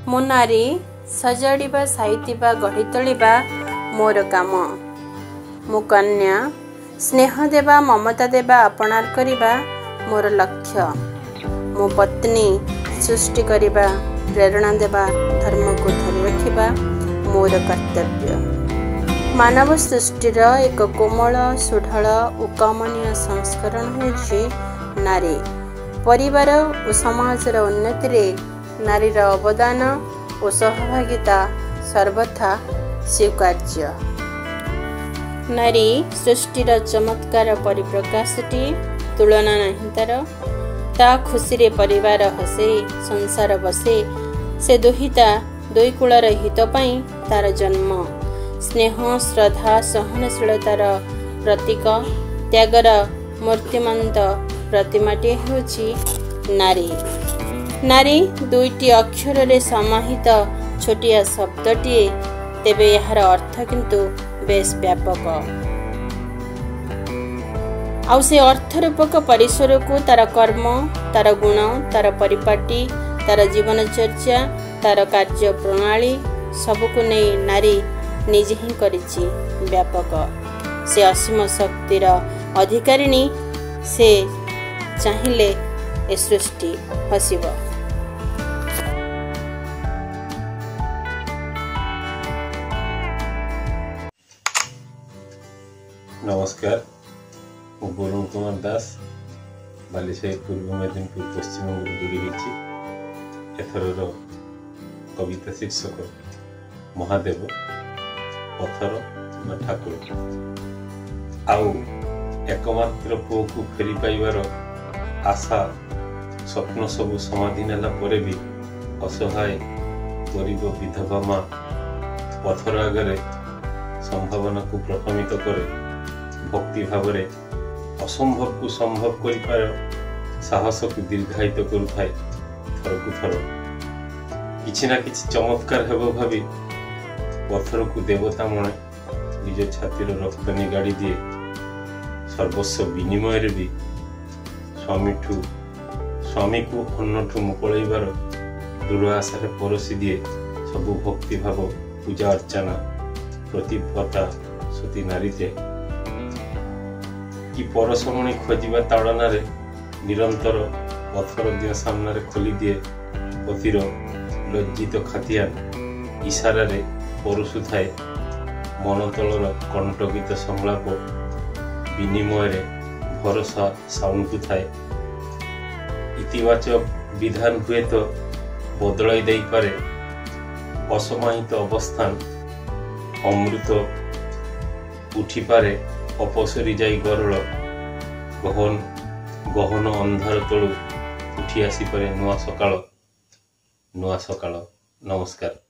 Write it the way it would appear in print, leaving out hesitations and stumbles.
मो नारी सजाड़िबा साइतिबा गढ़ी तोलिबा मोर काम। मो कन्या स्नेह देबा ममता देबा अपनार करिबा मोर लक्ष्य। मो पत्नी सृष्टि करिबा प्रेरणा देबा धर्म को धरि रखिबा मोर कर्तव्य। मानव सृष्टिर एक कोमल सुढल और कमनीय संस्करण होछि नारी। परिवार और समाजर उन्नति रे नारीर अवदान और सहभागिता सर्वथा स्वीकार्य। नारी सृष्टिर चमत्कार परिप्रकाशटी तुलना नहीं तार। ता खुशी रे परिवार हसे संसार बसे। से दुहिता दुई कूलर हित पाई तार जन्म। स्नेह श्रद्धा सहनशीलतार प्रतीक त्यागर मूर्तिमंत प्रतिमाटी हेउछि नारी। नारी दुईटी अक्षर रे समाहित छोटिया शब्दटीए, तेबे यार अर्थ किंतु बेस व्यापक। आउ से अर्थ रूपक परिसर को तार कर्म, तार गुण, तार परिपाटी, तार जीवन चर्चा, तार कार्य प्रणाली सबको नहीं नारी निजे ही करिछि व्यापक। से असीम शक्तिर अधिकारिणी। से चाहिए ए सृष्टि हसिब। नमस्कार, मु वरुण कुमार दास बालीसाही पूर्व मेदिनीपुर पश्चिम जोड़ी होती। एथर कविता शीर्षक महादेव पथर ना ठाकुर। आउ एकमात्र पुओ को फेरी पाइबार आशा स्वप्न सबू समाधि नेला परे भी असहाय गरीब विधवा माँ पथर आगे संभावना को प्रशमित करे भक्ति भाव असंभव को संभव कर साहस को दीर्घायित करुए। थर को थर किछि ना किछि चमत्कार हेबो भावी पत्थर को देवता मने निज छातिर रक्त निगाड़ी दिए। सर्वस्व विनिमय रे भी स्वामी को अन्नठू मुकलैबार दूर आशा परोसी दिए। सबु भक्ति भाव पूजा अर्चना प्रतिभता सती नारीते कि परसमणि खोजा ताड़ना रे निरंतर पत्थर दिया सामने खोली दिए। पतिर लज्जित खातियान इशारा रे परुषु थाए। मन तलर कंटकित संलाप विनिमय रे भरोसा साउंड थाए। इतिवाचक विधान हुए तो बदलाई दे पारे असमाहित अवस्थान। अमृत उठी पारे अपसरी जाई गरल। गहन अंधार तलू उठी आसी पारे नुआ सकाळ। नमस्कार।